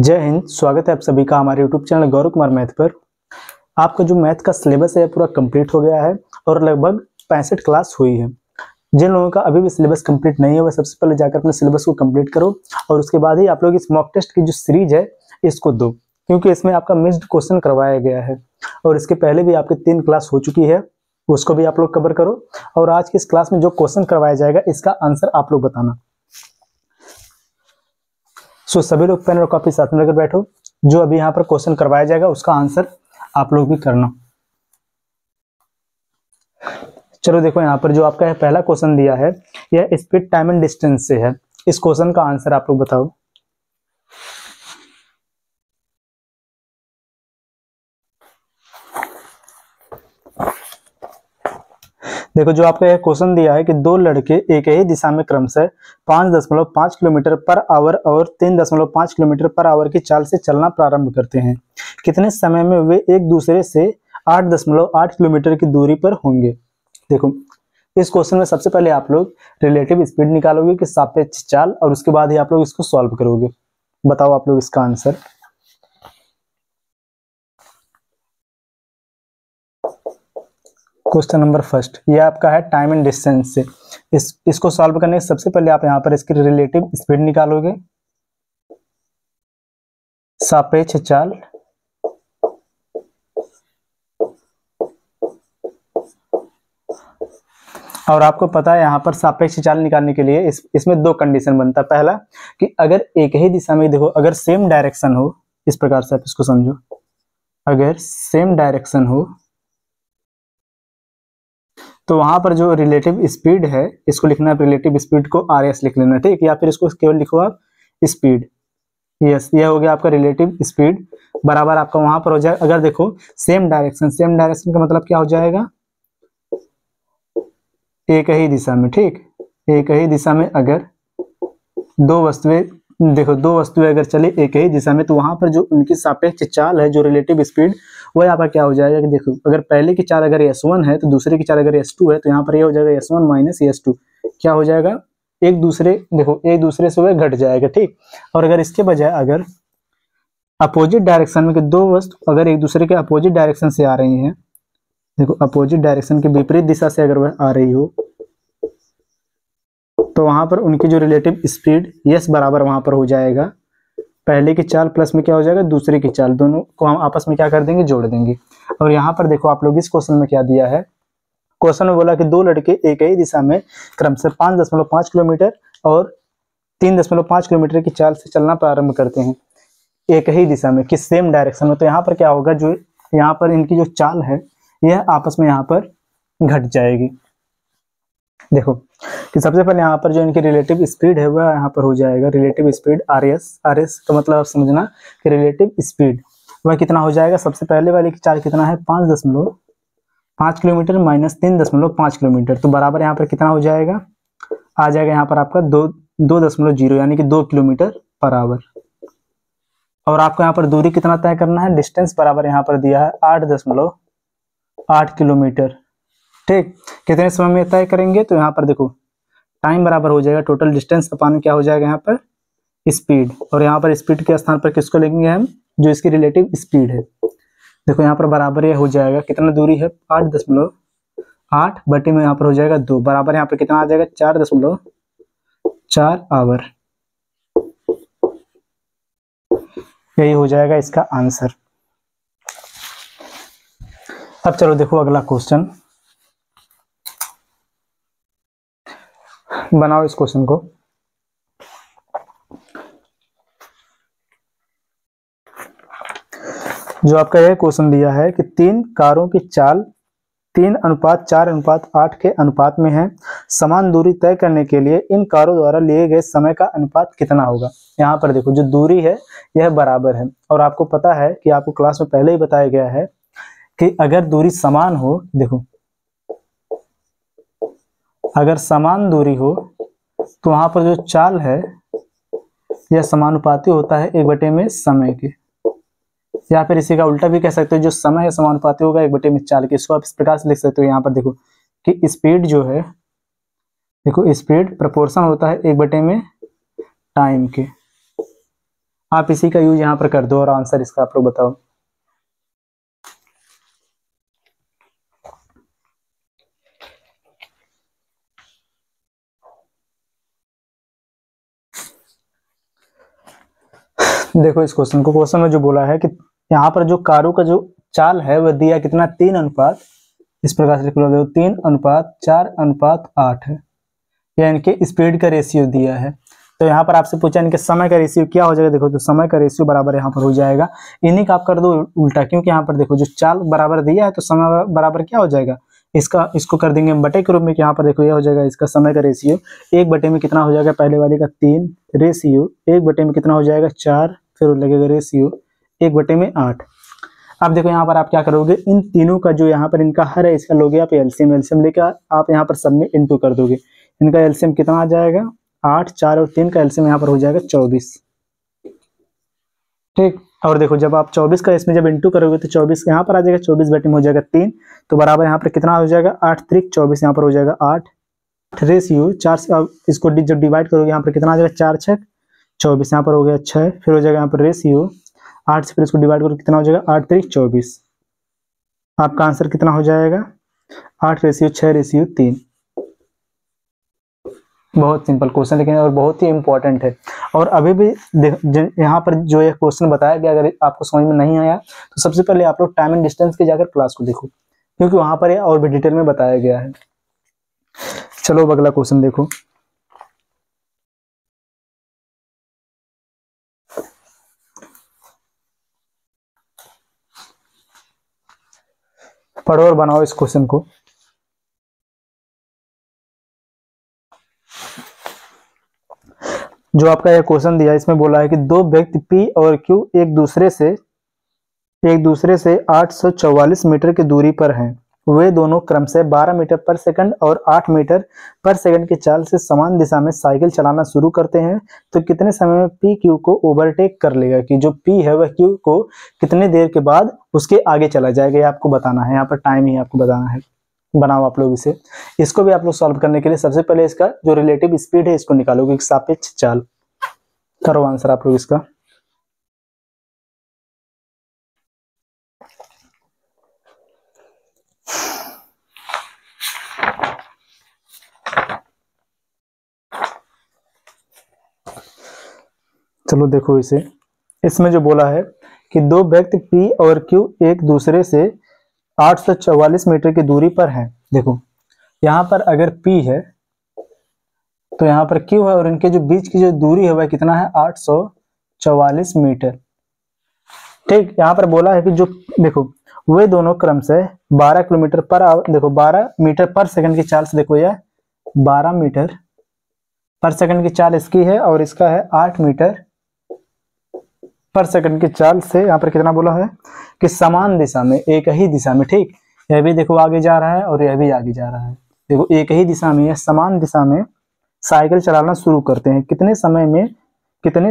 जय हिंद। स्वागत है आप सभी का हमारे YouTube channel Gaurav Kumar math पर। आपका जो मैथ का सिलेबस है पूरा कंप्लीट हो गया है और लगभग 65 क्लास हुई है। जिन लोगों का अभी भी सिलेबस कंप्लीट नहीं है वह सबसे पहले जाकर अपने सिलेबस को कंप्लीट करो और उसके बाद ही आप लोग इस मॉक टेस्ट की जो सीरीज है इसको दो, क्योंकि इसमें आपका मिस्ड क्वेश्चन करवाया गया है और इसके पहले भी आपकी 3 क्लास हो चुकी है, उसको भी आप लोग कवर करो। और आज की इस क्लास में जो क्वेश्चन करवाया जाएगा इसका आंसर आप लोग बताना। सभी लोग पेन और कॉपी साथ में लेकर बैठो। जो अभी यहाँ पर क्वेश्चन करवाया जाएगा उसका आंसर आप लोग भी करना। चलो देखो, यहाँ पर जो आपका है पहला क्वेश्चन दिया है यह स्पीड टाइम एंड डिस्टेंस से है। इस क्वेश्चन का आंसर आप लोग बताओ। देखो, जो आपका यह क्वेश्चन दिया है कि दो लड़के एक ही दिशा में क्रमशः 5.5 किलोमीटर पर आवर और 3.5 किलोमीटर पर आवर की चाल से चलना प्रारंभ करते हैं। कितने समय में वे एक दूसरे से 8.8 किलोमीटर की दूरी पर होंगे। देखो, इस क्वेश्चन में सबसे पहले आप लोग रिलेटिव स्पीड निकालोगे कि सापेक्ष चाल, और उसके बाद ही आप लोग इसको सॉल्व करोगे। बताओ आप लोग इसका आंसर। क्वेश्चन नंबर फर्स्ट ये आपका है टाइम एंड डिस्टेंस से। इसको सॉल्व करने से सबसे पहले आप यहाँ पर इसकी रिलेटिव स्पीड निकालोगे, सापेक्ष चाल, और आपको पता है यहाँ पर सापेक्ष चाल निकालने के लिए इसमें दो कंडीशन बनता है। पहला कि अगर एक ही दिशा में, देखो अगर सेम डायरेक्शन हो, इस प्रकार से आप इसको समझो, अगर सेम डायरेक्शन हो तो वहां पर जो रिलेटिव स्पीड है इसको लिखना, रिलेटिव स्पीड को RS लिख लेना, ठीक। या फिर इसको केवल लिखो आप स्पीड। यस, ये हो गया आपका रिलेटिव स्पीड बराबर आपका वहां पर हो जाए। अगर देखो सेम डायरेक्शन का मतलब क्या हो जाएगा, एक ही दिशा में, ठीक। एक ही दिशा में अगर दो वस्तुएं, देखो दो वस्तुएं अगर चले एक ही दिशा में तो वहां पर जो उनकी सापेक्ष चाल है, जो रिलेटिव स्पीड, वो यहाँ पर क्या हो जाएगा कि देखो अगर पहले की चाल अगर S1 है तो दूसरे की चाल अगर S2 है तो यहाँ पर ये हो जाएगा S1 माइनस S2। क्या हो जाएगा, एक दूसरे, देखो एक दूसरे से वह घट जाएगा, ठीक। और अगर इसके बजाय अगर अपोजिट डायरेक्शन में दो वस्तु अगर एक दूसरे के अपोजिट डायरेक्शन से आ रही हैं, देखो अपोजिट डायरेक्शन के विपरीत दिशा से अगर वह आ रही हो तो वहां पर उनकी जो रिलेटिव स्पीड यस बराबर वहां पर हो जाएगा पहले की चाल प्लस में क्या हो जाएगा दूसरे की चाल, दोनों को हम आपस में क्या कर देंगे, जोड़ देंगे। और यहाँ पर देखो आप लोग इस क्वेश्चन में क्या दिया है, क्वेश्चन में बोला कि दो लड़के एक ही दिशा में क्रमशः 5.5 किलोमीटर और 3.5 किलोमीटर की चाल से चलना प्रारंभ करते हैं एक ही दिशा में, किस सेम डायरेक्शन में। तो यहाँ पर क्या होगा, जो यहाँ पर इनकी जो चाल है यह आपस में यहाँ पर घट जाएगी। देखो कि सबसे पहले यहाँ पर जो इनकी रिलेटिव स्पीड है वह यहाँ पर हो जाएगा रिलेटिव स्पीड RS का मतलब आप समझना कि रिलेटिव स्पीड वह कितना हो जाएगा। सबसे पहले वाली की चाल कितना है, 5.5 किलोमीटर माइनस 3.5 किलोमीटर, तो बराबर यहाँ पर कितना हो जाएगा, आ जाएगा यहाँ पर आपका 2.0 यानी कि 2 किलोमीटर पर आवर। और आपको यहाँ पर दूरी कितना तय करना है, डिस्टेंस बराबर यहाँ पर दिया है 8.8 किलोमीटर, ठीक। कितने समय में तय करेंगे, तो यहाँ पर देखो टाइम बराबर हो जाएगा टोटल डिस्टेंस अपान क्या हो जाएगा यहाँ पर स्पीड, और यहाँ पर स्पीड के स्थान पर किसको लेंगे हम, जो इसकी रिलेटिव स्पीड है। देखो यहाँ पर बराबर ये हो जाएगा, कितना दूरी है 8.8 बटे में यहाँ पर हो जाएगा 2, बराबर यहाँ पर कितना आ जाएगा 4.4 आवर। यही हो जाएगा इसका आंसर। अब चलो देखो अगला क्वेश्चन, बनाओ इस क्वेश्चन को। जो आपका यह क्वेश्चन दिया है कि 3 कारों की चाल 3:4:8 के अनुपात में है, समान दूरी तय करने के लिए इन कारों द्वारा लिए गए समय का अनुपात कितना होगा। यहाँ पर देखो जो दूरी है यह बराबर है, और आपको पता है कि आपको क्लास में पहले ही बताया गया है कि अगर दूरी समान हो, देखो अगर समान दूरी हो तो वहां पर जो चाल है यह समानुपाती होता है 1 में समय के, या फिर इसी का उल्टा भी कह सकते हो, जो समय है समानुपाती होगा 1 में चाल के। इसको आप इस प्रकार से लिख सकते हो यहाँ पर देखो कि स्पीड जो है, देखो स्पीड प्रोपोर्शन होता है 1 में टाइम के, आप इसी का यूज यहाँ पर कर दो और आंसर इसका आप लोग बताओ। देखो इस क्वेश्चन में जो बोला है कि यहाँ पर जो कारों का जो चाल है वह दिया कितना 3 अनुपात, इस प्रकार से लिख लो 3:4:8 है, या इनके स्पीड का रेशियो दिया है। तो यहाँ पर आपसे पूछा इनके समय का रेशियो क्या हो जाएगा। देखो तो समय का रेशियो बराबर यहाँ पर हो जाएगा, इन्हीं का आप कर दो उल्टा, क्योंकि यहाँ पर देखो जो चाल बराबर दिया है तो समय बराबर क्या हो जाएगा, इसको कर देंगे बटे के रूप में। यहाँ पर देखो यह हो जाएगा इसका समय का रेशियो 1 बटे में कितना हो जाएगा, पहले वाले का 3 रेशियो 1 बटे में कितना हो जाएगा 4, फिर लगेगा रेशियो 1/8। अब देखो यहाँ पर आप क्या करोगे, इन तीनों का जो यहाँ पर इनका हर है इसका लोगे आप एलसीएम लेकर आप यहाँ पर सब में इंटू कर दोगे। इनका एलसीएम कितना आ जाएगा 8, 4 और 3 का एलसीएम यहाँ पर हो जाएगा 24। ठीक, और देखो जब आप 24 का इसमें जब इंटू करोगे तो 24 यहाँ पर आ जाएगा, 24 बटे में हो जाएगा 3, तो बराबर यहाँ पर कितना हो जाएगा 8 त्रिक 24, यहाँ पर हो जाएगा 8 रेशियो 4 से। अब इसको जब डिवाइड करोगे यहाँ पर कितना आ जाएगा 4 6 24, यहाँ पर हो गया 6, फिर हो जाएगा यहाँ पर रेशियो 8 से, फिर इसको डिवाइड करो कितना हो जाएगा 8 त्रिक 24। आपका आंसर कितना हो जाएगा 8:6:3। बहुत सिंपल क्वेश्चन लेकिन और बहुत ही इंपॉर्टेंट है। और अभी भी यहाँ पर जो ये क्वेश्चन बताया गया, अगर आपको समझ में नहीं आया तो सबसे पहले आप लोग टाइम एंड डिस्टेंस के जाकर क्लास को देखो, क्योंकि वहां पर और भी डिटेल में बताया गया है। चलो अब अगला क्वेश्चन देखो। पढ़ो और बनाओ इस क्वेश्चन को। जो आपका यह क्वेश्चन दिया इसमें बोला है कि दो व्यक्ति P और Q एक दूसरे से 844 मीटर की दूरी पर हैं। वे दोनों क्रमशः 12 मीटर पर सेकंड और 8 मीटर पर सेकंड की चाल से समान दिशा में साइकिल चलाना शुरू करते हैं, तो कितने समय में P Q को ओवरटेक कर लेगा, कि जो P है वह Q को कितने देर के बाद उसके आगे चला जाएगा, ये आपको बताना है। यहाँ पर टाइम ही आपको बताना है। बनाओ आप लोग इसे। इसको भी आप लोग सॉल्व करने के लिए सबसे पहले इसका जो रिलेटिव स्पीड है इसको निकालोगे, सापेक्ष चाल। करो आंसर आप लोग इसका। चलो देखो इसे, इसमें जो बोला है कि दो व्यक्ति P और Q एक दूसरे से 844 मीटर की दूरी पर हैं। देखो यहाँ पर अगर P है तो यहाँ पर Q है, और इनके जो बीच की जो दूरी है वह कितना है 844 मीटर। ठीक, यहाँ पर बोला है कि जो देखो वे दोनों क्रमशः 12 किलोमीटर पर देखो 12 मीटर पर सेकंड की चाल से, देखो यह 12 मीटर पर सेकंड की चाल इसकी है और इसका है 8 मीटर पर सेकंड की चाल से यहाँ पर कितना बोला है कि समान दिशा में, एक ही दिशा में। ठीक, यह भी देखो आगे जा रहा है और यह भी आगे जा रहा है। देखो एक ही दिशा में, यह समान दिशा में साइकिल चलाना शुरू करते हैं। कितने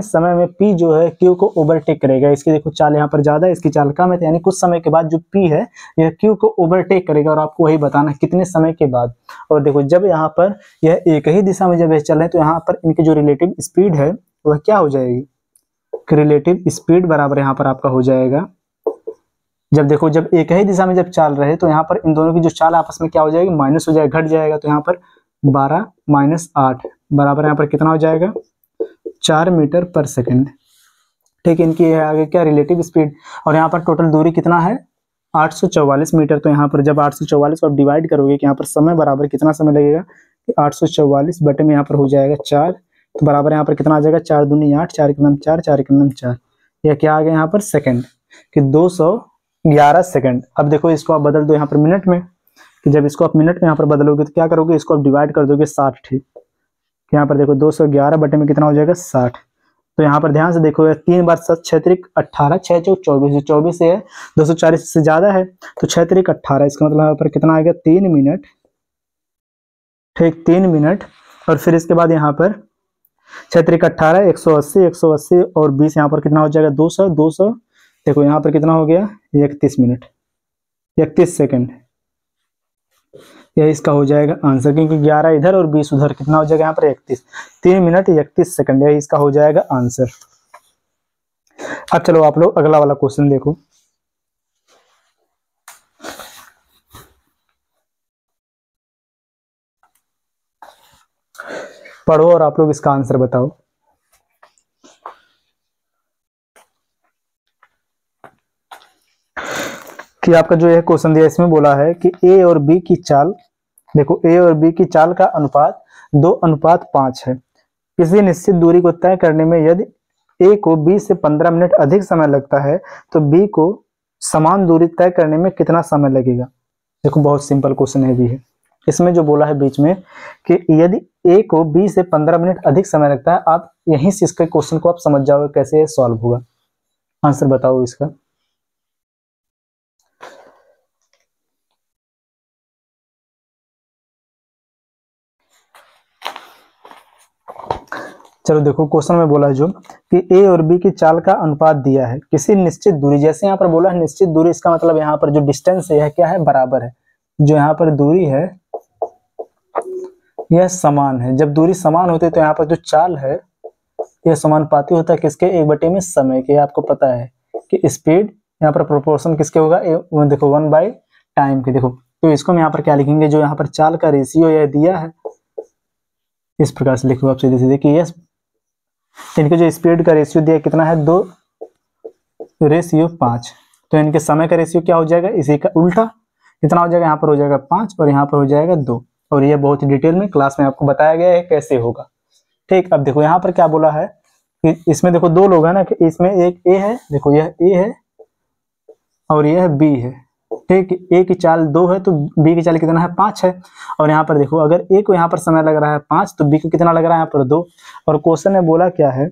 समय में P जो है Q को ओवरटेक करेगा। इसकी देखो चाल यहाँ पर ज्यादा है, इसकी चाल कम है, तो यानी कुछ समय के बाद जो P है यह Q को ओवरटेक करेगा, और आपको वही बताना है कितने समय के बाद। और देखो जब यहाँ पर यह एक ही दिशा में जब यह चल रहे हैं तो यहाँ पर इनकी जो रिलेटिव स्पीड है वह क्या हो जाएगी, रिलेटिव स्पीड बराबर यहाँ पर आपका हो जाएगा। जब देखो जब एक ही दिशा में जब चल रहे तो यहाँ पर इन दोनों की जो चाल आपस में क्या हो जाएगी, माइनस हो जाएगा, घट जाएगा। तो यहाँ पर 12 - 8 बराबर यहाँ पर कितना हो जाएगा 4 मीटर पर सेकंड। ठीक, इनकी है आगे क्या रिलेटिव स्पीड, और यहाँ पर टोटल दूरी कितना है 844 मीटर। तो यहाँ पर जब 844 को आप डिवाइड करोगे कि यहाँ पर समय बराबर कितना समय लगेगा, 844 बटे में यहाँ पर हो जाएगा 4, तो बराबर यहाँ पर कितना आ जाएगा 4 दूनी 8, 4 के नाम 4, 4 के नाम 4। यह क्या आ गया यहाँ पर सेकंड, कि 211 सेकंड। अब देखो इसको आप बदल दो यहाँ पर मिनट में, कि जब इसको आप मिनट में यहाँ पर बदलोगे तो क्या करोगे, इसको आप डिवाइड कर दोगे 60। ठीक, यहाँ पर देखो 211 बटे में कितना हो जाएगा 60। तो यहाँ पर ध्यान से देखो 3 बार 7 6 त्रिक 18, 6 चौक 24, 24 से है 240 से ज्यादा है तो 6 त्रिक 18, इसका मतलब यहाँ पर कितना आएगा 3 मिनट। ठीक, 3 मिनट। और फिर इसके बाद यहाँ पर 6 त्रिक 18, 180, 180 और 20, यहाँ पर कितना हो जाएगा 200, 200। देखो यहाँ पर कितना हो गया 31 मिनट 31 सेकंड। यह इसका हो जाएगा आंसर, क्योंकि 11 इधर और 20 उधर, कितना हो जाएगा यहाँ पर 31, 3 मिनट 31 सेकंड। यह इसका हो जाएगा आंसर। अब चलो आप लोग अगला वाला क्वेश्चन देखो। पढ़ो और आप लोग इसका आंसर बताओ। कि आपका जो यह क्वेश्चन दिया इसमें बोला है कि ए और बी की चाल, देखो ए और बी की चाल का अनुपात 2:5 है। किसी निश्चित दूरी को तय करने में यदि ए को बी से 15 मिनट अधिक समय लगता है तो बी को समान दूरी तय करने में कितना समय लगेगा। देखो बहुत सिंपल क्वेश्चन है भी है। इसमें जो बोला है बीच में कि यदि ए को बी से 15 मिनट अधिक समय लगता है, आप यहीं से इसके क्वेश्चन को आप समझ जाओगे कैसे सॉल्व होगा। आंसर बताओ इसका। चलो देखो क्वेश्चन में बोला है जो कि ए और बी की चाल का अनुपात दिया है किसी निश्चित दूरी, जैसे यहाँ पर बोला है निश्चित दूरी, इसका मतलब यहाँ पर जो डिस्टेंस है यह क्या है, बराबर है। जो यहाँ पर दूरी है यह समान है। जब दूरी समान होती है तो यहाँ पर जो चाल है यह समानुपाती होता है किसके, 1/, में समय के। आपको पता है कि स्पीड यहाँ पर प्रोपोर्शन किसके होगा, देखो 1/टाइम के। देखो तो इसको हम यहाँ पर क्या लिखेंगे, जो यहाँ पर चाल का रेशियो यह दिया है इस प्रकार से लिखो आप सीधे सीधे कि यह इनके जो स्पीड का रेशियो दिया कितना है, 2:5। तो इनके समय का रेशियो क्या हो जाएगा, इसी का उल्टा कितना हो जाएगा, यहाँ पर हो जाएगा 5 और यहाँ पर हो जाएगा 2। और ये बहुत ही डिटेल में क्लास में आपको बताया गया है कैसे होगा। ठीक, अब देखो यहाँ पर क्या बोला है कि इसमें देखो दो लोग हैं ना, कि इसमें एक ए है, देखो यह ए है और यह बी है। ठीक, ए की चाल 2 है तो बी की चाल कितना है, 5 है। और यहाँ पर देखो अगर ए को यहाँ पर समय लग रहा है 5 तो बी को कितना लग रहा है यहाँ पर 2। और क्वेश्चन में बोला क्या है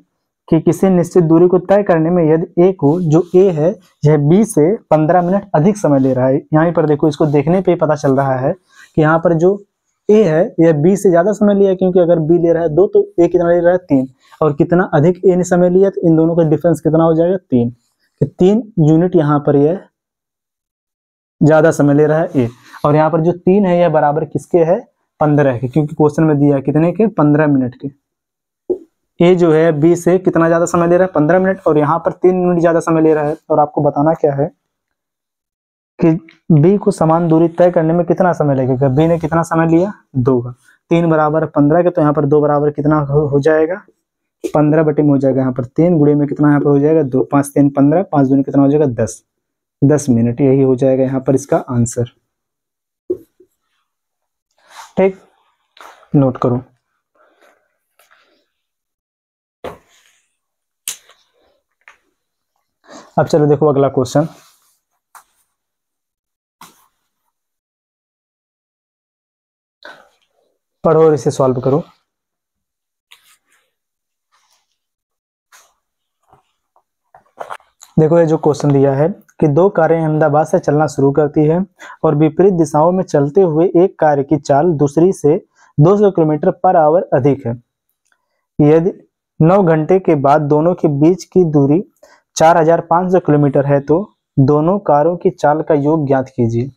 कि किसी निश्चित दूरी को तय करने में यदि ए को, जो ए है यह बी से 15 मिनट अधिक समय ले रहा है। यहाँ पर देखो इसको देखने पे ही पता चल रहा है कि यहाँ पर जो ए है यह बी से ज्यादा समय लिया, क्योंकि अगर बी ले रहा है 2 तो ए कितना ले रहा है 3, और कितना अधिक ए ने समय लिया तो इन दोनों का डिफरेंस कितना हो जाएगा 3, कि 3 यूनिट यहाँ पर यह ज्यादा समय ले रहा है ए। और यहाँ पर जो 3 है यह बराबर किसके है, 15 के, क्योंकि क्वेश्चन में दिया कितने के, 15 मिनट के। ए जो है बी से कितना ज्यादा समय ले रहा है, 15 मिनट, और यहाँ पर 3 मिनट ज्यादा समय ले रहा है। और आपको बताना क्या है कि बी को समान दूरी तय करने में कितना समय लगेगा। बी ने कितना समय लिया, 2 का, 3 बराबर 15 के, तो यहाँ पर 2 बराबर कितना हो जाएगा, 15 में हो जाएगा। यहाँ पर 3 गुणे में कितना यहाँ पर हो जाएगा, 2, 5 3 15, 5 दूनी कितना हो जाएगा 10 मिनट। यही हो जाएगा यहाँ पर इसका आंसर। ठीक, नोट करो। अब चलो देखो अगला क्वेश्चन। पढ़ो और इसे सॉल्व करो। देखो ये जो क्वेश्चन दिया है कि दो कारें अहमदाबाद से चलना शुरू करती है और विपरीत दिशाओं में चलते हुए एक कार की चाल दूसरी से 200 किलोमीटर पर आवर अधिक है। यदि 9 घंटे के बाद दोनों के बीच की दूरी 4500 किलोमीटर है तो दोनों कारों की चाल का योग ज्ञात कीजिए।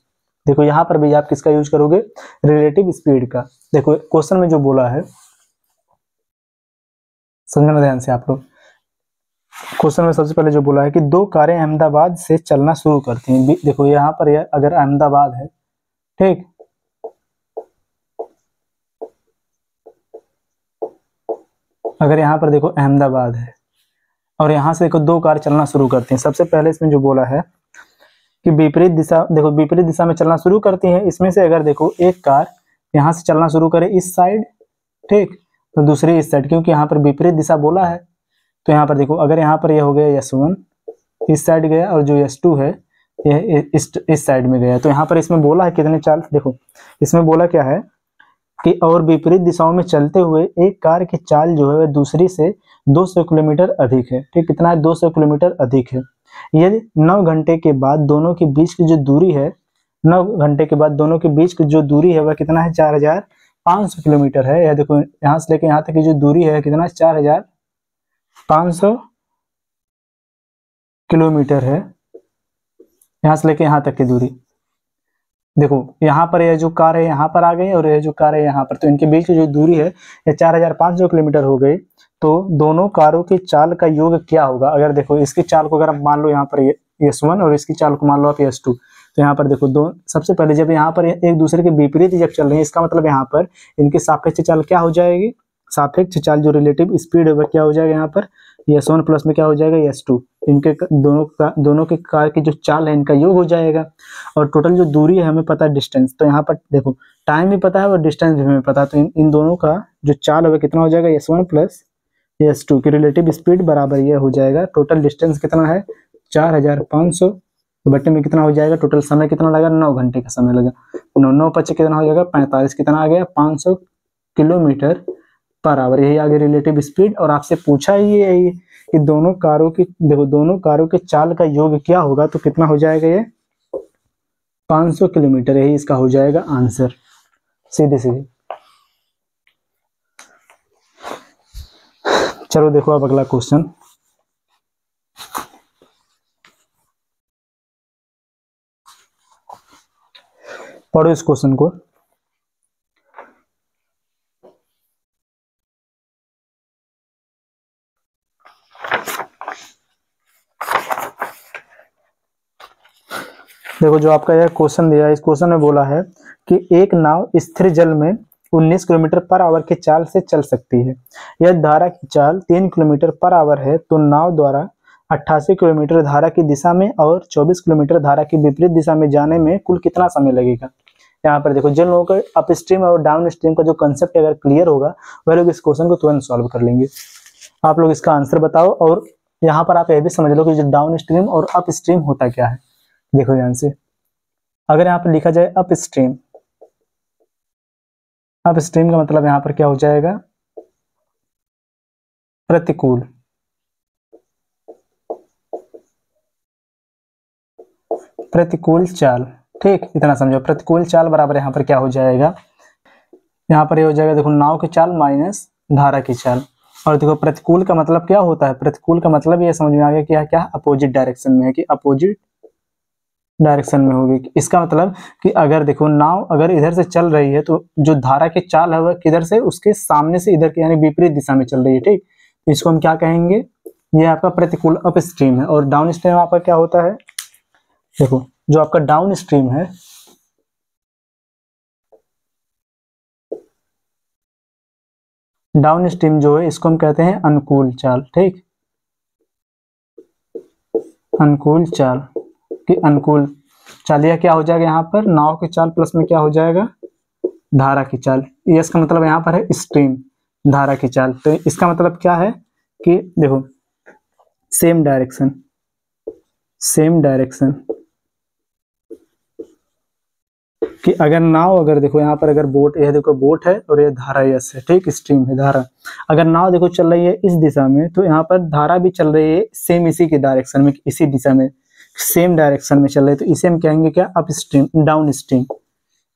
देखो यहाँ पर भी आप किसका यूज करोगे, रिलेटिव स्पीड का। देखो क्वेश्चन में जो बोला है, समझना ध्यान से आप लोग। क्वेश्चन में सबसे पहले जो बोला है कि दो कारें अहमदाबाद से चलना शुरू करती हैं। देखो यहाँ पर अगर अहमदाबाद है, ठीक, अगर यहाँ पर देखो अहमदाबाद है और यहाँ से देखो दो कार चलना शुरू करती हैं। सबसे पहले इसमें जो बोला है कि विपरीत दिशा, देखो विपरीत दिशा में चलना शुरू करती हैं। इसमें से अगर देखो एक कार यहाँ से चलना शुरू करे इस साइड, ठीक, तो दूसरी इस साइड, क्योंकि यहाँ पर विपरीत दिशा बोला है। तो यहाँ पर देखो अगर यहाँ पर यह हो गया S1 इस साइड गया और जो S2 है यह इस साइड में गया। तो यहाँ पर इसमें बोला है कितने चाल, देखो इसमें बोला क्या है कि और विपरीत दिशाओं में चलते हुए एक कार की चाल जो है वह दूसरी से 200 किलोमीटर अधिक है। ठीक, कितना है, 200 किलोमीटर अधिक है। यदि 9 घंटे के बाद दोनों के बीच की जो दूरी है, 9 घंटे के बाद दोनों के बीच की जो दूरी है वह कितना है, 4500 किलोमीटर है। यह देखो यहाँ से लेकर यहाँ तक की जो दूरी है कितना, 4500 किलोमीटर है, यहाँ से लेके यहाँ तक की दूरी। देखो यहाँ पर ये जो कार है यहाँ पर आ गई और ये जो कार है यहाँ पर, तो इनके बीच की जो दूरी है ये 4500 किलोमीटर हो गई। तो दोनों कारों की चाल का योग क्या होगा? अगर देखो इसकी चाल को अगर आप मान लो यहाँ पर S1 और इसकी चाल को मान लो आप S2, तो यहाँ पर देखो दो सबसे पहले जब यहाँ पर एक दूसरे के विपरीत जब चल रहे हैं, इसका मतलब यहाँ पर इनकी सापेक्ष चाल क्या हो जाएगी? सापेक्ष चाल जो रिलेटिव स्पीड है वह क्या हो जाएगा? यहाँ पर S1 प्लस में क्या हो जाएगा? S2। इनके दोनों के कार की जो चाल है इनका योग हो जाएगा। और टोटल जो दूरी है हमें पता है डिस्टेंस, तो यहाँ पर देखो टाइम भी पता है और डिस्टेंस भी हमें पता है, तो इन दोनों का जो चाल है कितना हो जाएगा? S1 प्लस S2 की रिलेटिव स्पीड बराबर ये हो जाएगा। टोटल डिस्टेंस कितना है? 4500, तो बट्टे में कितना हो जाएगा? टोटल समय कितना लगा? 9 घंटे का समय लगा। 9 5 कितना हो जाएगा? 45, कितना आ गया? 500 किलोमीटर पर आवर, यही आगे रिलेटिव स्पीड। और आपसे पूछा ही है कि दोनों कारों की, देखो दोनों कारों के चाल का योग क्या होगा, तो कितना हो जाएगा? ये 500 किलोमीटर, यही इसका हो जाएगा आंसर, सीधे सीधे। चलो देखो अब अगला क्वेश्चन, पढ़ो इस क्वेश्चन को। देखो जो आपका यह क्वेश्चन दिया है, इस क्वेश्चन में बोला है कि एक नाव स्थिर जल में 19 किलोमीटर पर आवर की चाल से चल सकती है। यदि धारा की चाल 3 किलोमीटर पर आवर है तो नाव द्वारा 88 किलोमीटर धारा की दिशा में और 24 किलोमीटर धारा की विपरीत दिशा में जाने में कुल कितना समय लगेगा? यहाँ पर देखो जिन लोगों को अप स्ट्रीम और डाउन स्ट्रीम का जो कंसेप्ट अगर क्लियर होगा वह लोग इस क्वेश्चन को तुरंत सॉल्व कर लेंगे। आप लोग इसका आंसर बताओ। और यहाँ पर आप यह भी समझ लो कि जो डाउन स्ट्रीम और अप स्ट्रीम होता क्या है। देखो ध्यान से, अगर यहाँ पर लिखा जाए अप स्ट्रीम, अप स्ट्रीम का मतलब यहाँ पर क्या हो जाएगा? प्रतिकूल। प्रतिकूल चाल, ठीक, इतना समझो। प्रतिकूल चाल बराबर यहाँ पर क्या हो जाएगा? यहाँ पर ये हो जाएगा, देखो नाव की चाल माइनस धारा की चाल। और देखो प्रतिकूल का मतलब क्या होता है? प्रतिकूल का मतलब ये समझ में आ गया कि क्या अपोजिट डायरेक्शन में है, कि अपोजिट डायरेक्शन में होगी। इसका मतलब कि अगर देखो नाव अगर इधर से चल रही है तो जो धारा की चाल है वह किधर से? उसके सामने से इधर की, यानी विपरीत दिशा में चल रही है, ठीक। इसको हम क्या कहेंगे? ये आपका प्रतिकूल अप स्ट्रीम है। और डाउन स्ट्रीम आपका क्या होता है? देखो जो आपका डाउन स्ट्रीम है, डाउन स्ट्रीम जो है इसको हम कहते हैं अनुकूल चाल, ठीक। अनुकूल चाल कि अनुकूल चाल, यह क्या हो जाएगा? यहाँ पर नाव की चाल प्लस में क्या हो जाएगा? धारा की चाल। यस का मतलब यहाँ पर है स्ट्रीम, धारा की चाल। तो इसका मतलब क्या है कि देखो सेम डायरेक्शन, सेम डायरेक्शन, कि अगर नाव, अगर देखो यहाँ पर अगर बोट, यह देखो बोट है और ये धारा यस है, ठीक, स्ट्रीम है धारा। अगर नाव देखो चल रही है इस दिशा में तो यहाँ पर धारा भी चल रही है सेम इसी की डायरेक्शन में, इसी दिशा में, सेम डायरेक्शन में चल रही है, तो इसे हम कहेंगे क्या? Up stream, down stream.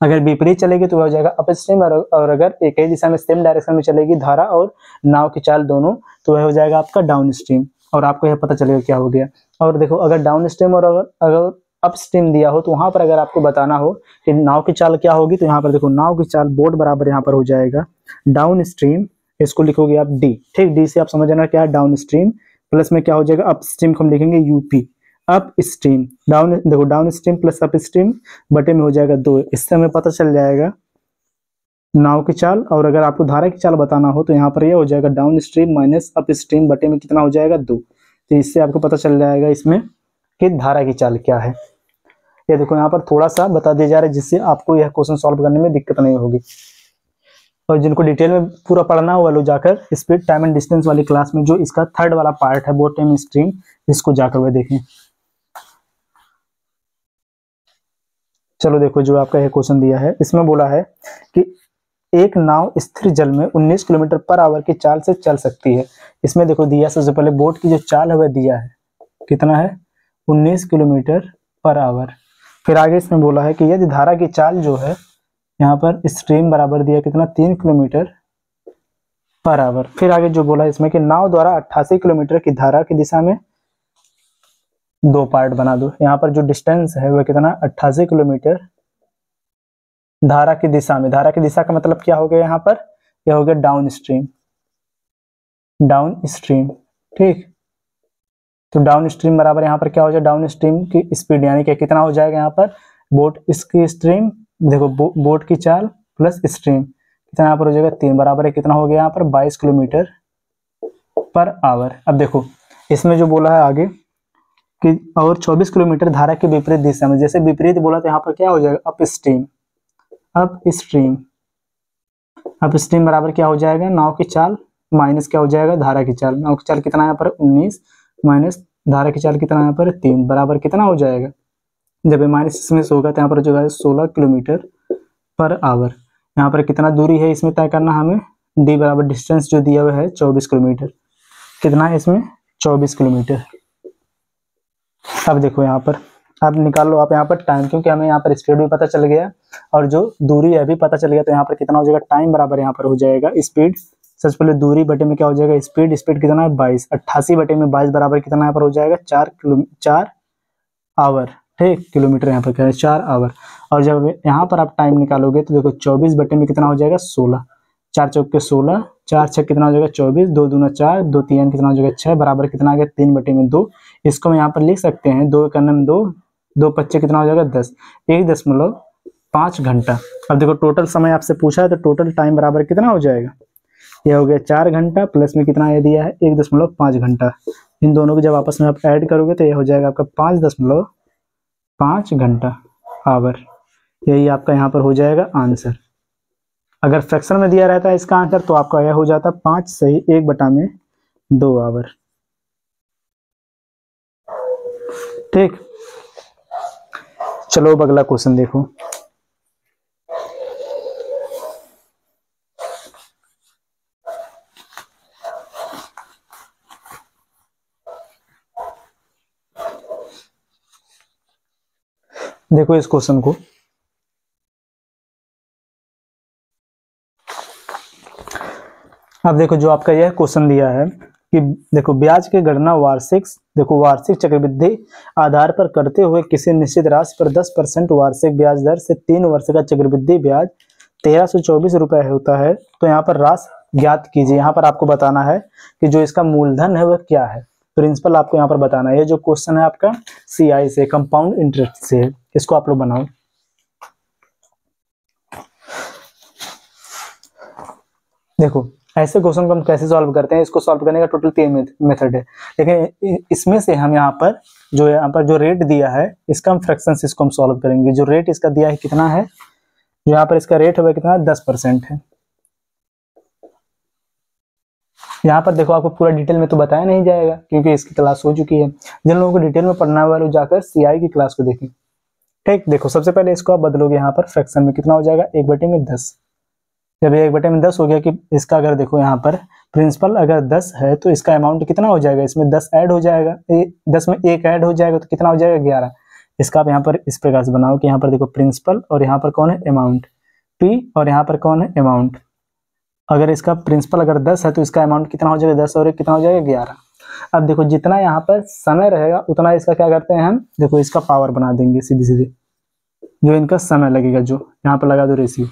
अगर विपरीत चलेगी तो वह हो जाएगा अप स्ट्रीम, और अगर एक ही दिशा में सेम डायरेक्शन में चलेगी धारा और नाव की चाल दोनों, तो वह हो जाएगा आपका डाउन स्ट्रीम। और आपको यह पता चलेगा क्या हो गया। और देखो अगर डाउन स्ट्रीम और अगर अप स्ट्रीम दिया हो तो वहां पर अगर आपको बताना हो कि नाव की चाल क्या होगी, तो यहाँ पर देखो नाव की चाल बोट बराबर यहाँ पर हो जाएगा डाउन स्ट्रीम, इसको लिखोगे आप डी, ठीक। डी से आप समझ जाना क्या है? Down stream. प्लस में क्या हो जाएगा? अप स्ट्रीम को हम लिखेंगे यूपी, अप स्ट्रीम। डाउन देखो down stream plus up stream बटे में हो जाएगा 2। इससे हमें पता चल जाएगा नाव की चाल। और अगर आपको धारा की चाल बताना हो तो यहाँ पर ये हो जाएगा down stream minus up stream बटे में कितना हो जाएगा? 2। तो इससे आपको पता चल जाएगा इसमें कि धारा की चाल क्या है। ये देखो यहाँ पर थोड़ा सा बता दिया जा रहा है जिससे आपको यह क्वेश्चन सॉल्व करने में दिक्कत नहीं होगी। और जिनको डिटेल में पूरा पढ़ना हुआ लोग जाकर स्पीड टाइम एंड डिस्टेंस वाली क्लास में जो इसका थर्ड वाला पार्ट है बोट टाइम स्ट्रीम, इसको जाकर वह देखें। चलो देखो जो आपका यह क्वेश्चन दिया है, इसमें बोला है कि एक नाव स्थिर जल में 19 किलोमीटर पर आवर की चाल से चल सकती है। इसमें देखो दिया सबसे पहले बोट की जो चाल है वह दिया है, कितना है? 19 किलोमीटर पर आवर। फिर आगे इसमें बोला है कि यदि धारा की चाल जो है यहाँ पर स्ट्रीम बराबर दिया कितना? 3 किलोमीटर पर आवर। फिर आगे जो बोला इसमें कि नाव द्वारा 88 किलोमीटर की धारा की दिशा में 2 पार्ट बना दो। यहाँ पर जो डिस्टेंस है वह कितना? 88 किलोमीटर धारा की दिशा में, धारा की दिशा का मतलब क्या हो गया यहाँ पर, यह हो गया डाउन स्ट्रीम, डाउन स्ट्रीम। ठीक, तो डाउन स्ट्रीम बराबर यहाँ पर क्या हो जाएगा, डाउन स्ट्रीम की स्पीड यानी कि कितना हो जाएगा यहाँ पर, बोट इसकी स्ट्रीम, देखो बोट की चाल प्लस स्ट्रीम कितना यहाँ पर हो जाएगा 3 बराबर है कितना हो गया यहाँ पर 22 किलोमीटर पर आवर। अब देखो इसमें जो बोला है आगे कि और 24 किलोमीटर धारा के विपरीत दिशा में, जैसे विपरीत बोला तो यहाँ पर क्या हो जाएगा up stream, up stream, up stream बराबर क्या हो जाएगा, नाव की चाल माइनस क्या हो जाएगा धारा की चाल, नाव की चाल कितना यहाँ पर 19 माइनस धारा की चाल कितना यहाँ पर 3 बराबर कितना हो जाएगा, जब ये माइनस इसमें से होगा तो यहाँ पर जो है 16 किलोमीटर पर आवर। यहाँ पर कितना दूरी है इसमें तय करना हमें, डी बराबर डिस्टेंस जो दिया हुआ है 24 किलोमीटर, कितना है इसमें 24 किलोमीटर। अब देखो यहाँ पर अब निकाल लो आप यहाँ पर टाइम, क्योंकि हमें यहाँ पर स्पीड भी पता चल गया और जो दूरी है भी पता चल गया, तो यहाँ पर कितना हो जाएगा टाइम बराबर यहाँ पर हो जाएगा स्पीड, सबसे पहले दूरी बटे में क्या हो जाएगा स्पीड, स्पीड कितना है 22, 88 बटे में 22 बराबर कितना यहाँ पर हो जाएगा 4 आवर। ठीक, किलोमीटर यहाँ पर क्या है 4 आवर। और जब यहाँ पर आप टाइम निकालोगे तो देखो 24 बटे में कितना हो जाएगा 16, 4 चौक के 16, 4 6 कितना हो जाएगा 24, 2 दूना 4, 2 3 कितना हो जाएगा 6 बराबर कितना आ गया 3 बटे में 2। इसको हम यहाँ पर लिख सकते हैं 2 का नाम 2, 2 25 कितना हो जाएगा 10, 1.5 घंटा। अब देखो टोटल समय आपसे पूछा है तो टोटल टाइम बराबर कितना हो जाएगा, यह हो गया 4 घंटा प्लस में कितना ये दिया है 1.5 घंटा। इन दोनों को जब आपस में आप ऐड करोगे तो यह हो जाएगा आपका 5.5 घंटा आवर। यही आपका यहाँ पर हो जाएगा आंसर। अगर फ्रैक्शन में दिया रहता है इसका आंसर तो आपका यह हो जाता 5 सही 1/2 आवर। ठीक, चलो अब अगला क्वेश्चन देखो। देखो इस क्वेश्चन को, अब देखो जो आपका यह क्वेश्चन दिया है कि देखो ब्याज की गणना वार्षिक, देखो वार्षिक चक्रवृद्धि आधार पर करते हुए किसी निश्चित राशि पर 10% वार्षिक ब्याज दर से 3 वर्ष का चक्रवृद्धि ब्याज 1324 रुपए होता है। तो यहाँ पर राशि ज्ञात कीजिए। यहाँ पर आपको बताना है कि जो इसका मूलधन है वह क्या है, प्रिंसिपल आपको यहाँ पर बताना है। ये जो क्वेश्चन है आपका CI से, कंपाउंड इंटरेस्ट से है, इसको आप लोग बनाओ। देखो ऐसे क्वेश्चन को हम कैसे सॉल्व करते हैं, इसको सॉल्व करने का टोटल 3 मेथड है, लेकिन इसमें से हम यहाँ पर जो रेट दिया है इसका हम फ्रैक्शन से इसको हम सॉल्व करेंगे। जो रेट इसका दिया है कितना है, जो यहाँ पर इसका रेट है कितना है 10% है। यहाँ पर देखो आपको पूरा डिटेल में तो बताया नहीं जाएगा क्योंकि इसकी क्लास हो चुकी है। जिन लोगों को डिटेल में पढ़ना है वाले जाकर CI की क्लास को देखें। ठीक, देखो सबसे पहले इसको आप बदलोगे यहाँ पर फ्रैक्शन में, कितना हो जाएगा 1/10। जब 1/10 हो गया कि इसका अगर देखो यहाँ पर प्रिंसिपल अगर 10 है तो इसका अमाउंट कितना हो जाएगा, इसमें 10 ऐड हो जाएगा, 10 में 1 ऐड हो जाएगा तो कितना हो जाएगा 11। इसका आप यहाँ पर इस प्रकार से बनाओ कि यहाँ पर देखो प्रिंसिपल और यहाँ पर कौन है अमाउंट P और यहाँ पर कौन है अमाउंट। अगर इसका प्रिंसिपल अगर 10 है तो इसका अमाउंट कितना हो जाएगा 10 और कितना हो जाएगा 11। अब देखो जितना यहाँ पर समय रहेगा उतना इसका क्या करते हैं हम, देखो इसका पावर बना देंगे सीधे सीधे, जो इनका समय लगेगा जो यहाँ पर लगा दो रेशियो,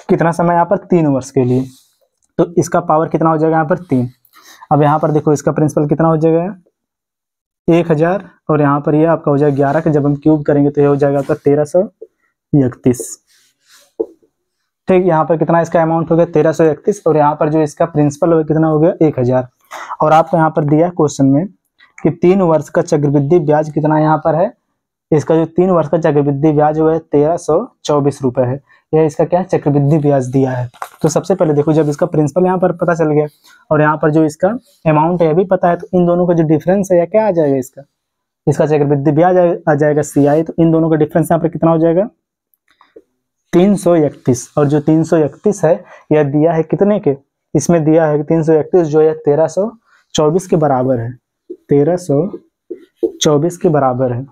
कितना समय यहाँ पर 3 वर्ष के लिए, तो इसका पावर कितना हो जाएगा यहाँ पर 3। अब यहाँ पर देखो इसका प्रिंसिपल कितना हो जाएगा 1000 और यहाँ पर ये आपका हो जाएगा 11 का जब हम क्यूब करेंगे तो ये हो जाएगा आपका 1331। ठीक, यहाँ पर कितना इसका अमाउंट हो गया 1331 और यहाँ पर जो इसका प्रिंसिपल हो गया कितना हो गया 1000। और आपको यहाँ पर दिया क्वेश्चन में कि 3 वर्ष का चक्रवृद्धि ब्याज कितना यहाँ पर है, इसका जो 3 वर्ष का चक्रवृद्धि ब्याज हुआ है 1324 रुपए है। यह इसका क्या चक्रवृद्धि ब्याज दिया है। तो सबसे पहले देखो जब इसका प्रिंसिपल यहाँ पर पता चल गया और यहाँ पर जो इसका अमाउंट है अभी पता है, तो इन दोनों का जो डिफरेंस है या क्या आ जाएगा, इसका चक्रवृद्धि ब्याज आ जाएगा CI। तो इन दोनों का डिफरेंस यहाँ पर कितना हो जाएगा 331। और जो 331 है यह दिया है कितने के, इसमें दिया है 331 जो है 1324 के बराबर है, 1324 के बराबर है।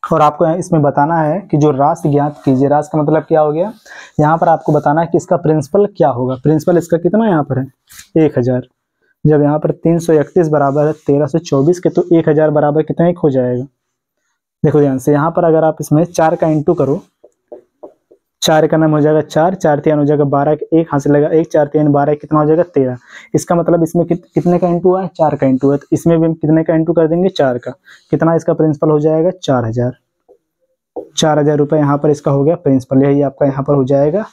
और आपको इसमें बताना है कि जो राशि ज्ञात कीजिए। राशि का मतलब क्या हो गया, यहाँ पर आपको बताना है कि इसका प्रिंसिपल क्या होगा। प्रिंसिपल इसका कितना यहाँ पर है 1000। जब यहाँ पर 331 बराबर है 1324 के तो 1000 बराबर कितना एक हो जाएगा। देखो ध्यान से यहाँ पर अगर आप इसमें 4 का इंटू करो 4 का नाम हो जाएगा 4, 4 3 हो जाएगा 12, एक हाथ से लगा 1, 4 3 12, कितना हो जाएगा 13। इसका मतलब इसमें कितने का इंटू है, 4 का इंटू है, तो इसमें भी हम कितने का इंटू कर देंगे, 4 का। कितना इसका प्रिंसिपल हो जाएगा, 4000। 4000 रुपये यहाँ पर इसका हो गया प्रिंसिपल, यही आपका यहाँ पर हो जाएगा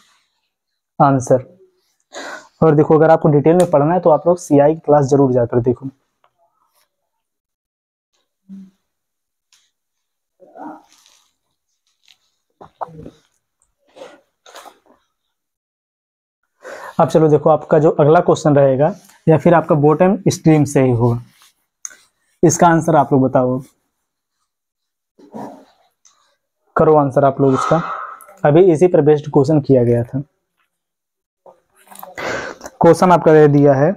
आंसर। और देखो अगर आपको डिटेल में पढ़ना है तो आप लोग सीआई की क्लास जरूर जाकर देखो। अब चलो देखो आपका जो अगला क्वेश्चन रहेगा या फिर आपका बॉटम स्ट्रीम से ही होगा, इसका आंसर आप लोग बताओ, करो आंसर आप लोग इसका। अभी इसी पर बेस्ड क्वेश्चन किया गया था। क्वेश्चन आपका दे दिया है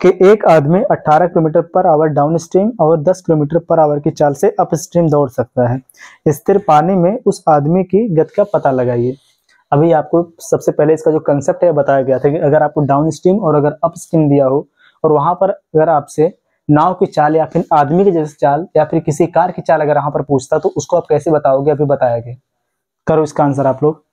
कि एक आदमी 18 kilometre per hour down stream और 10 किलोमीटर पर आवर की चाल से अप स्ट्रीम दौड़ सकता है। स्थिर पानी में उस आदमी की गति का पता लगाइए। अभी आपको सबसे पहले इसका जो कंसेप्ट है बताया गया था कि अगर आपको डाउन स्ट्रीम और अगर अप स्ट्रीम दिया हो और वहां पर अगर आपसे नाव की चाल या फिर आदमी की जैसे चाल या फिर किसी कार की चाल अगर वहां पर पूछता तो उसको आप कैसे बताओगे, अभी बताया गया। करो इसका आंसर आप लोग।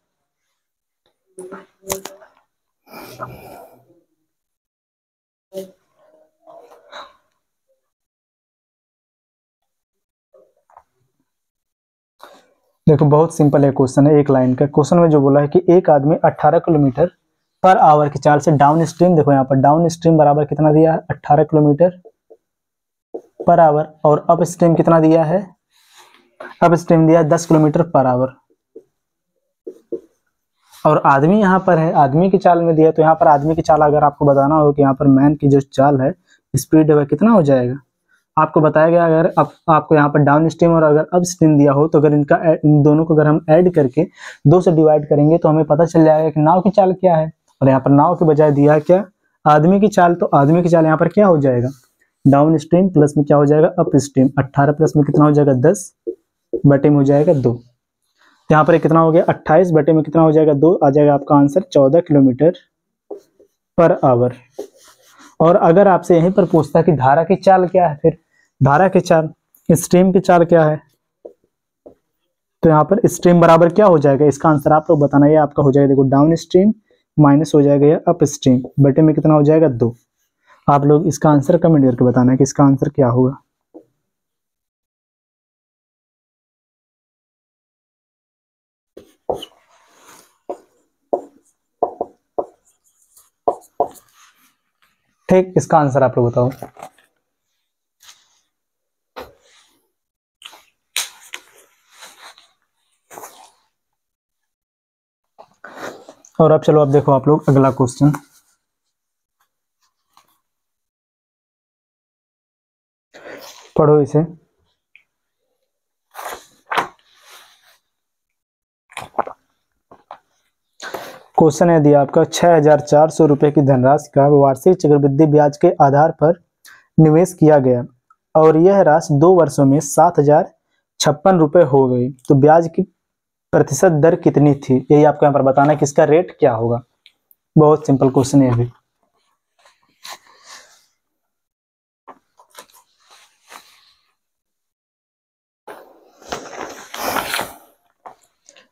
देखो बहुत सिंपल है क्वेश्चन, है एक लाइन का क्वेश्चन में जो बोला है कि एक आदमी 18 किलोमीटर पर आवर की चाल से डाउन स्ट्रीम, देखो यहाँ पर डाउन स्ट्रीम बराबर कितना दिया है 18 किलोमीटर पर आवर, और अप स्ट्रीम कितना दिया है, अप स्ट्रीम दिया है 10 किलोमीटर पर आवर, और आदमी यहाँ पर है आदमी की चाल में दिया, तो यहाँ पर आदमी की चाल अगर आपको बताना हो कि यहाँ पर मैन की जो चाल है स्पीड है वह कितना हो जाएगा, आपको बताया गया। अगर आपको यहाँ पर डाउन स्ट्रीम और अगर अप स्ट्रीम दिया हो तो अगर इन दोनों को अगर हम ऐड करके 2 से डिवाइड करेंगे तो हमें पता चल जाएगा कि नाव की चाल क्या है। और यहाँ पर नाव के बजाय दिया क्या, आदमी की चाल, तो आदमी की चाल यहाँ पर क्या हो जाएगा, डाउन स्ट्रीम प्लस में क्या हो जाएगा अप स्ट्रीम, 18 प्लस में कितना हो जाएगा 10 बटे में हो जाएगा 2। यहाँ पर कितना हो गया 28 बटे में कितना हो जाएगा 2, आ जाएगा आपका आंसर 14 किलोमीटर पर आवर। और अगर आपसे यहीं पर पूछता है कि धारा की चाल क्या है, फिर धारा की चाल, स्ट्रीम की चाल क्या है, तो यहाँ पर स्ट्रीम बराबर क्या हो जाएगा, इसका आंसर आप लोग बताना। ये आपका हो जाएगा देखो डाउन स्ट्रीम माइनस हो जाएगा या अप स्ट्रीम बटे में कितना हो जाएगा 2। आप लोग इसका आंसर कमेंट करके बताना है कि इसका आंसर क्या होगा। ठीक, इसका आंसर आप लोग बताओ। और अब चलो अब देखो आप लोग अगला क्वेश्चन। पढ़ो इसे। क्वेश्चन है दिया आपका 6400 रुपए की धनराशि का वार्षिक चक्रवृद्धि ब्याज के आधार पर निवेश किया गया और यह राशि 2 वर्षों में 7056 रुपए हो गई, तो ब्याज की प्रतिशत दर कितनी थी, यही आपको यहाँ पर बताना है कि इसका रेट क्या होगा। बहुत सिंपल क्वेश्चन है अभी।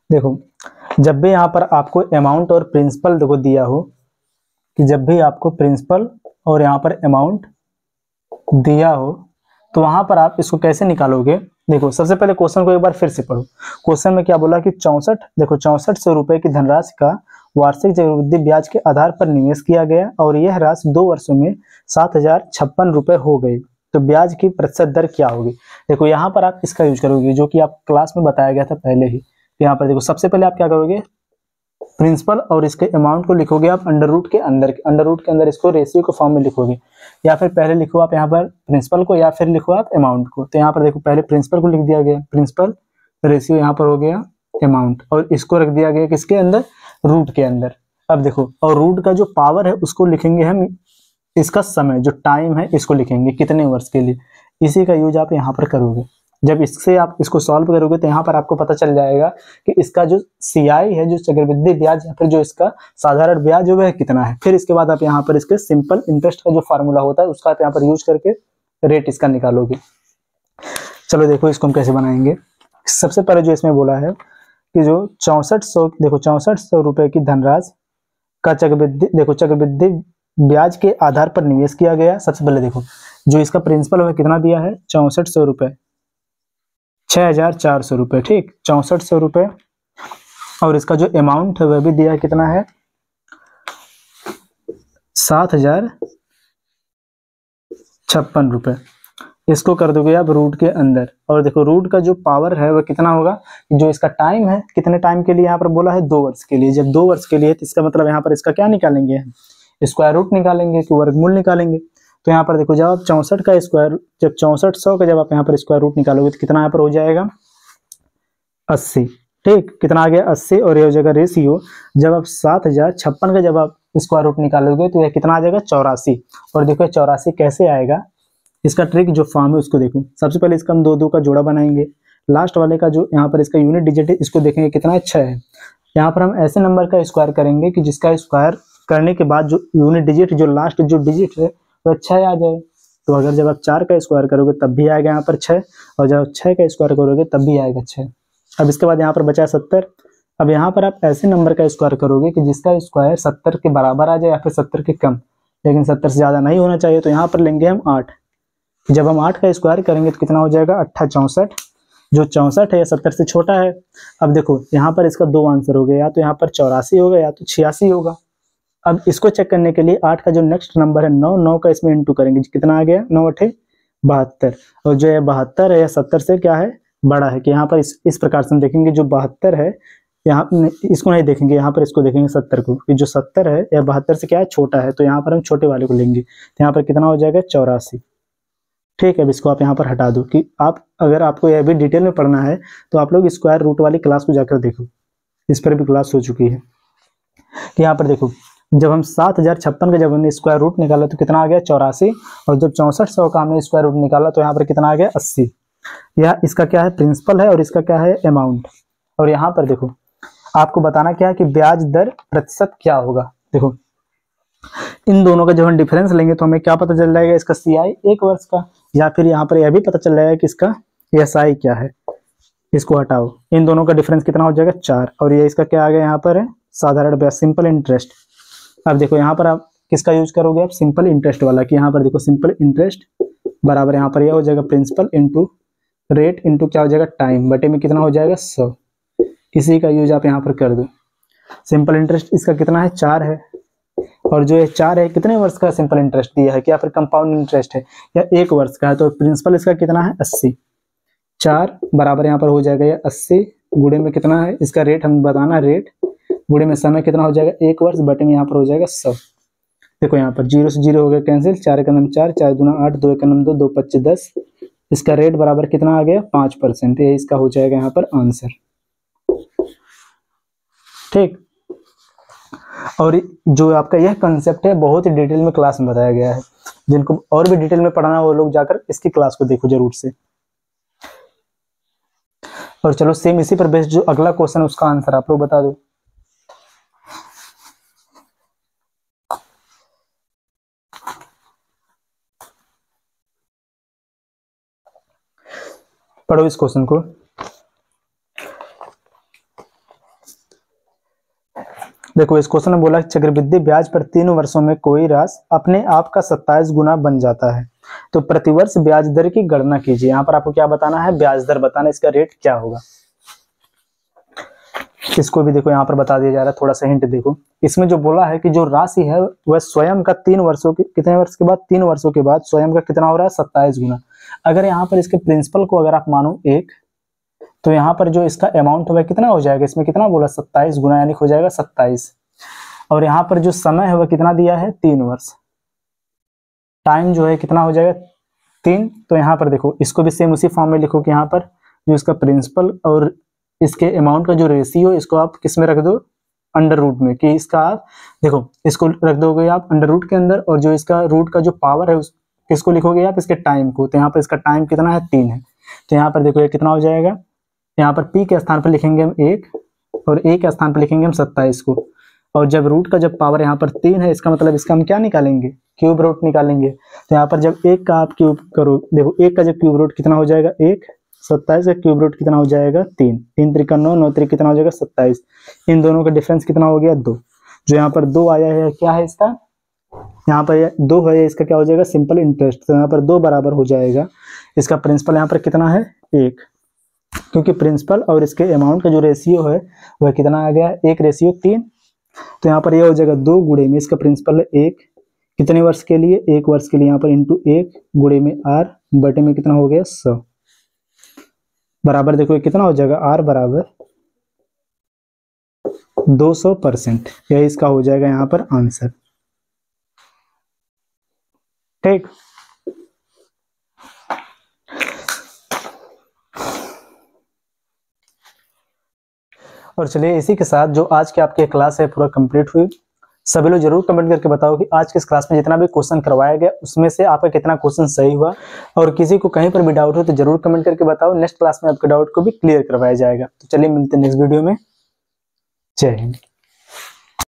देखो जब भी यहाँ पर आपको अमाउंट और प्रिंसिपल देखो दिया हो, कि जब भी आपको प्रिंसिपल और यहाँ पर अमाउंट दिया हो तो वहां पर आप इसको कैसे निकालोगे। देखो सबसे पहले क्वेश्चन को एक बार फिर से पढ़ो। क्वेश्चन में क्या बोला कि 64, देखो 6400 रुपए की धनराशि का वार्षिक चक्रवृद्धि ब्याज के आधार पर निवेश किया गया और यह राशि 2 वर्षों में 7056 रुपए हो गई, तो ब्याज की प्रतिशत दर क्या होगी। देखो यहाँ पर आप इसका यूज करोगे जो कि आप क्लास में बताया गया था पहले ही। यहाँ पर देखो सबसे पहले आप क्या करोगे, प्रिंसिपल और इसके अमाउंट को लिखोगे आप अंडर रूट के अंदर इसको रेशियो के फॉर्म में लिखोगे, या फिर पहले लिखो आप यहाँ पर प्रिंसिपल को या फिर लिखो आप अमाउंट को। तो यहाँ पर देखो पहले प्रिंसिपल को लिख दिया गया, प्रिंसिपल रेशियो यहाँ पर हो गया अमाउंट, और इसको रख दिया गया किसके अंदर, रूट के अंदर। अब देखो और रूट का जो पावर है उसको लिखेंगे हम, इसका समय जो टाइम है इसको लिखेंगे कितने वर्ष के लिए, इसी का यूज आप यहाँ पर करोगे। जब इससे आप इसको सॉल्व करोगे तो यहाँ पर आपको पता चल जाएगा कि इसका जो सीआई है, जो चक्रवृद्धि ब्याज या फिर जो इसका साधारण ब्याज है वह कितना है। फिर इसके बाद आप यहाँ पर इसके सिंपल इंटरेस्ट का जो फार्मूला होता है उसका आप यहाँ पर यूज करके रेट इसका निकालोगे। चलो देखो इसको हम कैसे बनाएंगे। सबसे पहले जो इसमें बोला है कि जो 6400 देखो 6400 रुपए की धनराशि का चक्रवृद्धि देखो चक्रवृद्धि ब्याज के आधार पर निवेश किया गया। सबसे पहले देखो जो इसका प्रिंसिपल है कितना दिया है 6400 रुपए, 6400 रुपए, ठीक 6400 रुपए। और इसका जो अमाउंट है वह भी दिया है कितना है 7056 रुपए। इसको कर दोगे आप रूट के अंदर, और देखो रूट का जो पावर है वह कितना होगा, जो इसका टाइम है कितने टाइम के लिए यहाँ पर बोला है 2 वर्ष के लिए। जब 2 वर्ष के लिए तो इसका मतलब यहाँ पर इसका क्या निकालेंगे, स्क्वायर रूट निकालेंगे कि वर्गमूल निकालेंगे। तो यहाँ पर देखो जब आप 64 का स्क्वायर, जब 6400 का जब आप यहाँ पर स्क्वायर रूट निकालोगे तो कितना यहाँ पर हो जाएगा 80, ठीक कितना आ गया 80। और ये हो जाएगा रेशियो, जब आप 7056 का जब आप स्क्वायर रूट निकालोगे तो यह कितना आ जाएगा 84। और देखो 84 कैसे आएगा, इसका ट्रिक जो फॉर्म है उसको देखो। सबसे पहले इसका हम 2 का जोड़ा बनाएंगे, लास्ट वाले का जो यहाँ पर इसका यूनिट डिजिट है इसको देखेंगे कितना अच्छा है। यहाँ पर हम ऐसे नंबर का स्क्वायर करेंगे कि जिसका स्क्वायर करने के बाद जो यूनिट डिजिट जो लास्ट जो डिजिट है वो 6 आ जाए। तो अगर जब आप 4 का स्क्वायर करोगे तब भी आएगा यहाँ पर 6, और जब 6 का स्क्वायर करोगे तब भी आएगा 6। अब इसके बाद यहाँ पर बचा 70। अब यहाँ पर आप ऐसे नंबर का स्क्वायर करोगे कि जिसका स्क्वायर 70 के बराबर आ जाए या फिर 70 के कम, लेकिन 70 से ज़्यादा नहीं होना चाहिए। तो यहाँ पर लेंगे हम 8। जब हम 8 का स्क्वायर करेंगे तो कितना हो जाएगा 8×64, जो 64 है या 70 से छोटा है। अब देखो यहाँ पर इसका 2 आंसर हो गया, या तो यहाँ पर 84 होगा या तो 86 होगा। अब इसको चेक करने के लिए 8 का जो नेक्स्ट नंबर है 9 का इसमें इंटू करेंगे, कितना आ गया 9×8 72। और जो है 72 है या 70 से क्या है बड़ा है, कि यहाँ पर इस प्रकार से हम देखेंगे जो 72 है यहाँ इसको नहीं देखेंगे, यहाँ पर इसको देखेंगे 70 को, कि जो 70 है या 72 से क्या है छोटा है। तो यहाँ पर हम छोटे वाले को लेंगे, तो यहाँ पर कितना हो जाएगा 84, ठीक है। अब इसको आप यहाँ पर हटा दो कि आप अगर आपको यह भी डिटेल में पढ़ना है तो आप लोग स्क्वायर रूट वाली क्लास को जाकर देखो, इस पर भी क्लास हो चुकी है। कि यहाँ पर देखो जब हम 7056 का जब हमने स्क्वायर रूट निकाला तो कितना आ गया 84, और जब 6400 का हमने स्क्वायर रूट निकाला तो यहाँ पर कितना आ गया 80। यह इसका क्या है प्रिंसिपल है और इसका क्या है अमाउंट। और यहाँ पर देखो आपको बताना क्या है कि ब्याज दर प्रतिशत क्या होगा। देखो इन दोनों का जब हम डिफरेंस लेंगे तो हमें क्या पता चल जाएगा, इसका CI 1 वर्ष का, या फिर यहाँ पर यह भी पता चल जाएगा कि इसका SI क्या है। इसको हटाओ, इन दोनों का डिफरेंस कितना हो जाएगा 4, और ये इसका क्या आ गया यहाँ पर है साधारण ब्याज सिंपल इंटरेस्ट। अब देखो यहाँ पर आप किसका यूज करोगे, आप सिंपल इंटरेस्ट वाला, कि यहाँ पर देखो सिंपल इंटरेस्ट बराबर यहाँ पर यह हो जाएगा प्रिंसिपल इंटू रेट इंटू क्या हो जाएगा टाइम, बटे में कितना हो जाएगा 100। इसी का यूज आप यहाँ पर कर दो। सिंपल इंटरेस्ट इसका कितना है 4 है, और जो ये 4 है कितने वर्ष का सिंपल इंटरेस्ट दिया है, क्या फिर कंपाउंड इंटरेस्ट है या 1 वर्ष का है। तो प्रिंसिपल इसका कितना है 80, 4 बराबर यहाँ पर हो जाएगा ये 80 गुणे में कितना है इसका रेट हमें बताना, रेट गुणे में समय कितना हो जाएगा 1 वर्ष, बटे में यहाँ पर हो जाएगा 100। देखो यहाँ पर 0 से 0 हो गया कैंसिल, 4 का नम 4, 4 दूना 8, 2 का नम 2, 2 5 10। इसका रेट बराबर कितना आ गया 5%, ये इसका हो जाएगा यहाँ पर आंसर, ठीक। और जो आपका यह कंसेप्ट है बहुत ही डिटेल में क्लास में बताया गया है, जिनको और भी डिटेल में पढ़ना है वो लोग जाकर इसकी क्लास को देखो जरूर से। और चलो सेम इसी पर बेस्ड जो अगला क्वेश्चन है उसका आंसर आप लोग बता दो। पढ़ो इस क्वेश्चन को। देखो इस क्वेश्चन में बोला चक्रवृद्धि ब्याज पर 3 वर्षों में कोई राशि अपने आप का 27 गुना बन जाता है, तो प्रतिवर्ष ब्याज दर की गणना कीजिए। यहाँ पर आपको क्या बताना है, ब्याज दर बताना, इसका रेट क्या होगा। इसको भी देखो यहाँ पर बता दिया जा रहा है, थोड़ा सा हिंट देखो। इसमें जो बोला है कि जो राशि है वह स्वयं का 3 वर्षों के कितने वर्ष के बाद 3 वर्षों के बाद स्वयं का कितना हो रहा है 27 गुना। अगर यहाँ पर इसके प्रिंसिपल को अगर आप मानो 1, तो यहाँ पर जो इसका अमाउंट है कितना हो जाएगा, इसमें कितना बोला 27 गुना, यानी हो जाएगा 27। और यहाँ पर जो समय है वह कितना दिया है 3 वर्ष, टाइम जो है कितना हो जाएगा 3। तो यहाँ पर देखो इसको भी सेम उसी फॉर्म में लिखो कि यहाँ पर जो इसका प्रिंसिपल और इसके अमाउंट का जो रेशियो इसको आप किस में रख दो, अंडर रूट में, कि इसका आप देखो इसको रख दोगे आप अंडर रूट के अंदर, और जो इसका रूट का जो पावर है किसको लिखोगे आप, इसके टाइम को। तो यहाँ पर इसका टाइम कितना है 3 है, तो यहाँ पर देखो ये कितना हो जाएगा, यहाँ पर P के स्थान पर लिखेंगे हम 1 और A के स्थान पर लिखेंगे हम 27 को। और जब रूट का जब पावर यहाँ पर 3 है, इसका मतलब इसका हम क्या निकालेंगे, क्यूब रूट निकालेंगे। तो यहाँ पर जब 1 का आप क्यूब करो, देखो 1 का जब क्यूब रूट कितना हो जाएगा 1, 27 का क्यूब रूट कितना हो जाएगा 3, 3 त्रिका 9, 9 त्रिक कितना हो जाएगा 27। इन दोनों का डिफरेंस कितना हो गया 2। जो यहाँ पर 2 आया है क्या है इसका, यहाँ पर 2 है, इसका क्या हो जाएगा सिंपल इंटरेस्ट। तो यहाँ पर 2 बराबर हो जाएगा, इसका प्रिंसिपल यहाँ पर कितना है 1, क्योंकि प्रिंसिपल और इसके अमाउंट का जो रेशियो है वह कितना आ गया 1:3। तो यहाँ पर यह हो जाएगा 2 गुणे में इसका प्रिंसिपल है 1, कितने वर्ष के लिए 1 वर्ष के लिए, यहाँ पर इंटू 1 गुणे में r बटे में कितना हो गया 100 बराबर। देखो ये कितना हो जाएगा r बराबर 200%। यही इसका हो जाएगा यहाँ पर आंसर। ठीक, और चलिए इसी के साथ जो आज की आपकी क्लास है पूरा कंप्लीट हुई। सभी लोग जरूर कमेंट करके बताओ कि आज की इस क्लास में जितना भी क्वेश्चन करवाया गया उसमें से आपका कितना क्वेश्चन सही हुआ, और किसी को कहीं पर भी डाउट हो तो जरूर कमेंट करके बताओ। नेक्स्ट क्लास में आपके डाउट को भी क्लियर करवाया जाएगा। तो चलिए मिलते हैं नेक्स्ट वीडियो में। जय हिंद।